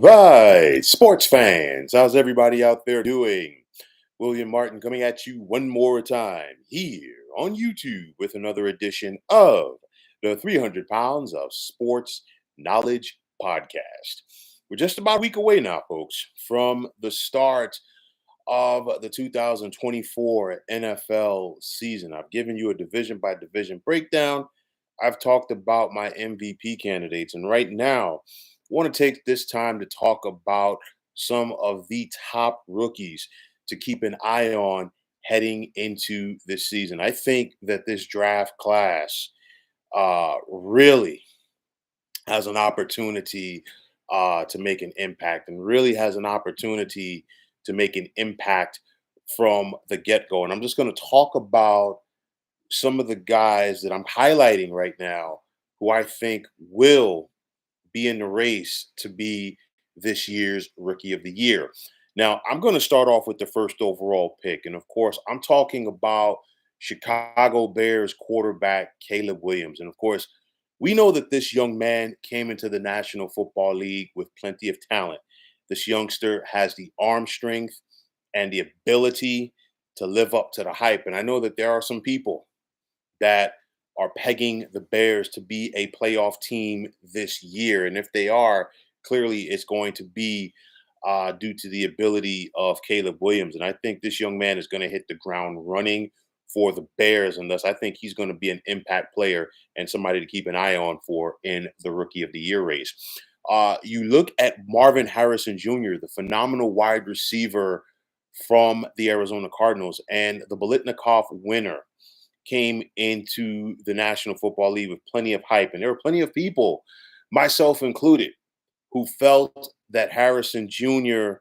right, sports fans, how's everybody out there doing? William Martin coming at you one more time here on YouTube with another edition of the 300 Pounds of Sports Knowledge podcast. We're just about a week away now, folks, from the start of the 2024 NFL season. I've given you a division by division breakdown. I've talked about my MVP candidates, and right now, I want to take this time to talk about some of the top rookies to keep an eye on heading into this season. I think that this draft class really has an opportunity to make an impact and really has an opportunity to make an impact from the get go. And I'm just going to talk about some of the guys that I'm highlighting right now who I think will be in the race to be this year's Rookie of the Year. Now, I'm going to start off with the first overall pick. And of course, I'm talking about Chicago Bears quarterback Caleb Williams. And of course, we know that this young man came into the National Football League with plenty of talent. This youngster has the arm strength and the ability to live up to the hype. And I know that there are some people that are pegging the Bears to be a playoff team this year. And if they are, clearly it's going to be due to the ability of Caleb Williams. And I think this young man is going to hit the ground running for the Bears. And thus, I think he's going to be an impact player and somebody to keep an eye on for in the Rookie of the Year race. You look at Marvin Harrison Jr., the phenomenal wide receiver from the Arizona Cardinals and the Bolitnikoff winner came into the National Football League with plenty of hype. And there were plenty of people, myself included, who felt that Harrison Jr.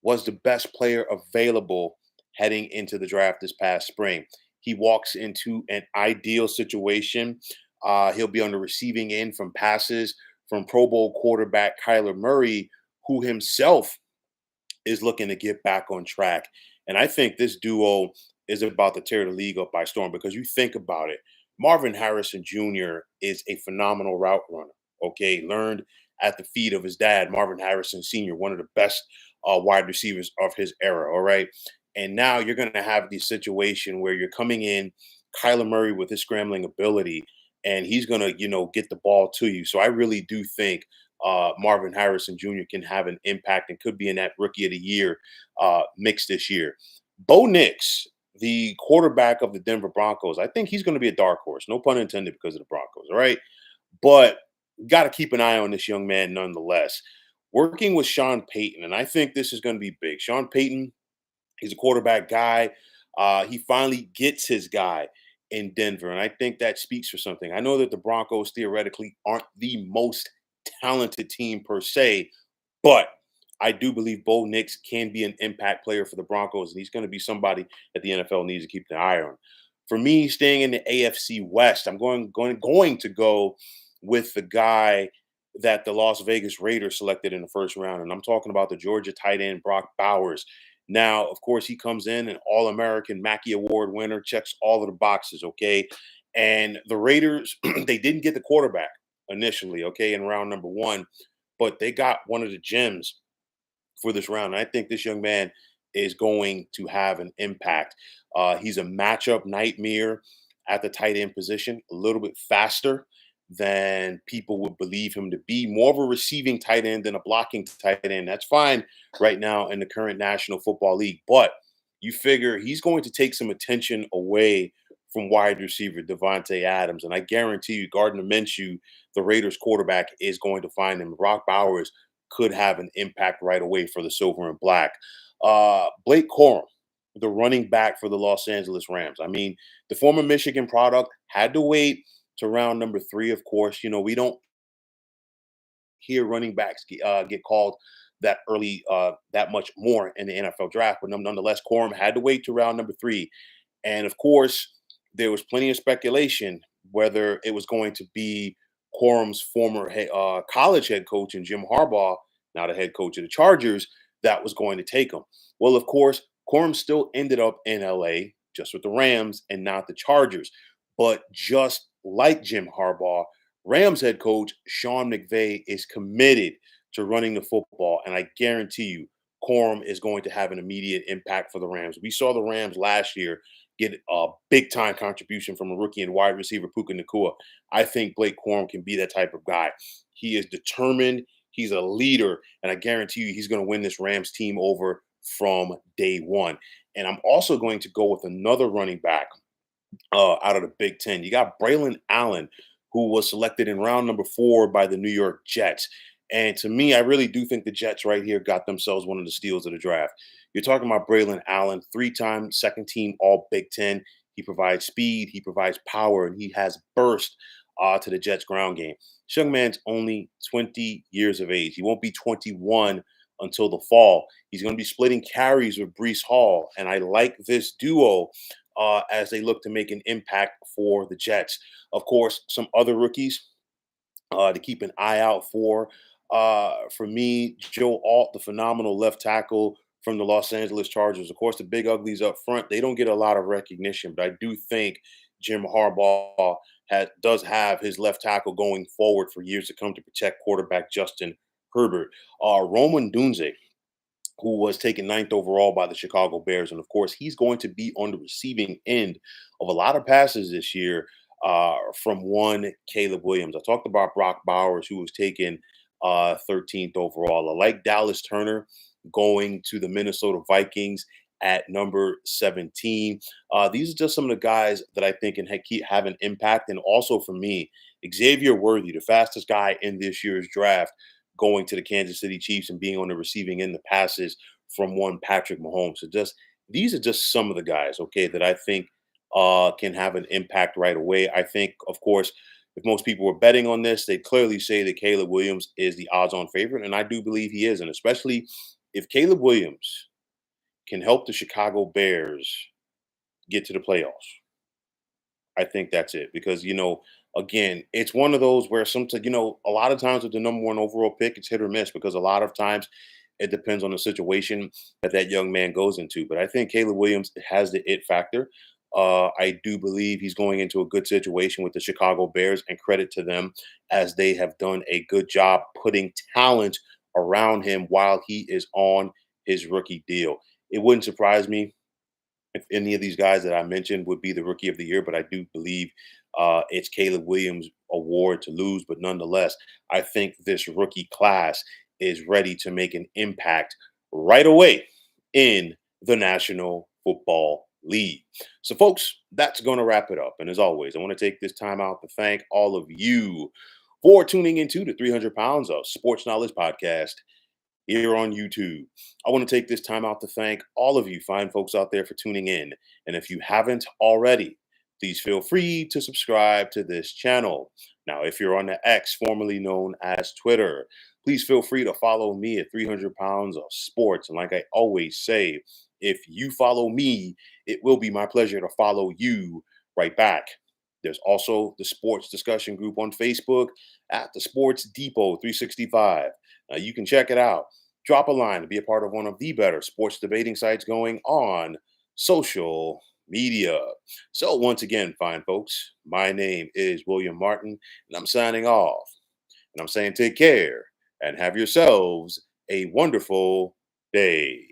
was the best player available heading into the draft this past spring. He walks into an ideal situation. He'll be on the receiving end from passes from Pro Bowl quarterback Kyler Murray, who himself is looking to get back on track. And I think this duo is about to tear the league up by storm because you think about it. Marvin Harrison Jr. is a phenomenal route runner. Okay, learned at the feet of his dad, Marvin Harrison Sr., one of the best wide receivers of his era. All right. And now you're going to have the situation where you're coming in, Kyler Murray with his scrambling ability, and he's going to, get the ball to you. So I really do think Marvin Harrison Jr. can have an impact and could be in that Rookie of the Year mix this year. Bo Nix, the quarterback of the Denver Broncos, I think he's going to be a dark horse. No pun intended because of the Broncos. All right. But got to keep an eye on this young man nonetheless. Working with Sean Payton, and I think this is going to be big. Sean Payton, he's a quarterback guy. He finally gets his guy in Denver, and I think that speaks for something. I know that the Broncos theoretically aren't the most talented team per se, but I do believe Bo Nix can be an impact player for the Broncos, and he's going to be somebody that the NFL needs to keep an eye on. For me, staying in the AFC West, I'm going to go with the guy that the Las Vegas Raiders selected in the first round, and I'm talking about the Georgia tight end Brock Bowers. Now, of course, he comes in an All-American Mackey Award winner, checks all of the boxes, okay? And the Raiders, they didn't get the quarterback initially, okay, in round number one, but they got one of the gems for this round. And I think this young man is going to have an impact. He's a matchup nightmare at the tight end position, a little bit faster than people would believe him to be. More of a receiving tight end than a blocking tight end. That's fine right now in the current National Football League. But you figure he's going to take some attention away from wide receiver Devontae Adams. And I guarantee you, Gardner Minshew, the Raiders quarterback, is going to find him. Brock Bowers could have an impact right away for the silver and black. Blake Corum, the running back for the Los Angeles Rams. I mean, the former Michigan product had to wait to round number three. Of course, we don't hear running backs get called that early, that much more in the NFL draft. But nonetheless, Corum had to wait to round number three. And of course, there was plenty of speculation whether it was going to be Corum's former college head coach and Jim Harbaugh, now the head coach of the Chargers, that was going to take him. Well, of course, Corum still ended up in LA, just with the Rams and not the Chargers. But just like Jim Harbaugh, Rams head coach Sean McVay is committed to running the football, and I guarantee you, Corum is going to have an immediate impact for the Rams. We saw the Rams last year get a big time contribution from a rookie and wide receiver, Puka Nakua. I think Blake Corum can be that type of guy. He is determined. He's a leader, and I guarantee you, he's going to win this Rams team over from day one. And I'm also going to go with another running back out of the Big Ten. You got Braylon Allen, who was selected in round number 4 by the New York Jets. And to me, I really do think the Jets right here got themselves one of the steals of the draft. You're talking about Braylon Allen, 3-time second team All Big Ten. He provides speed, he provides power, and he has burst to the Jets ground game. This young man's only 20 years of age. He won't be 21 until the fall. He's going to be splitting carries with Brees Hall. And I like this duo as they look to make an impact for the Jets. Of course, some other rookies to keep an eye out for. For me, Joe Alt, the phenomenal left tackle from the Los Angeles Chargers. Of course, the big uglies up front, they don't get a lot of recognition, but I do think Jim Harbaugh does have his left tackle going forward for years to come to protect quarterback Justin Herbert. Roman Dunze, who was taken ninth overall by the Chicago Bears. And of course, he's going to be on the receiving end of a lot of passes this year from one Caleb Williams. I talked about Brock Bowers, who was taken 13th overall. I like Dallas Turner going to the Minnesota Vikings at number 17. These are just some of the guys that I think can have an impact. And also for me, Xavier Worthy, the fastest guy in this year's draft, going to the Kansas City Chiefs and being on the receiving end, the passes from one Patrick Mahomes. So just these are just some of the guys, okay, that I think can have an impact right away. I think, of course, if most people were betting on this, they'd clearly say that Caleb Williams is the odds-on favorite, and I do believe he is. And especially if Caleb Williams can help the Chicago Bears get to the playoffs, I think that's it. Because, again, it's one of those where sometimes, a lot of times with the number one overall pick, it's hit or miss because a lot of times it depends on the situation that that young man goes into. But I think Caleb Williams has the it factor. I do believe he's going into a good situation with the Chicago Bears, and credit to them as they have done a good job putting talent around him while he is on his rookie deal. It wouldn't surprise me if any of these guys that I mentioned would be the rookie of the year, but I do believe it's Caleb Williams' award to lose. But nonetheless, I think this rookie class is ready to make an impact right away in the National Football League. So, folks, that's going to wrap it up. And as always, I want to take this time out to thank all of you for tuning into the 300 Pounds of Sports Knowledge podcast here on YouTube. I want to take this time out to thank all of you fine folks out there for tuning in. And if you haven't already, please feel free to subscribe to this channel. Now, if you're on the X, formerly known as Twitter, please feel free to follow me at 300 Pounds of Sports. And like I always say, if you follow me, it will be my pleasure to follow you right back. There's also the sports discussion group on Facebook at the Sports Depot 365. You can check it out. Drop a line to be a part of one of the better sports debating sites going on social media. So, once again, fine folks, my name is William Martin, and I'm signing off. And I'm saying take care and have yourselves a wonderful day.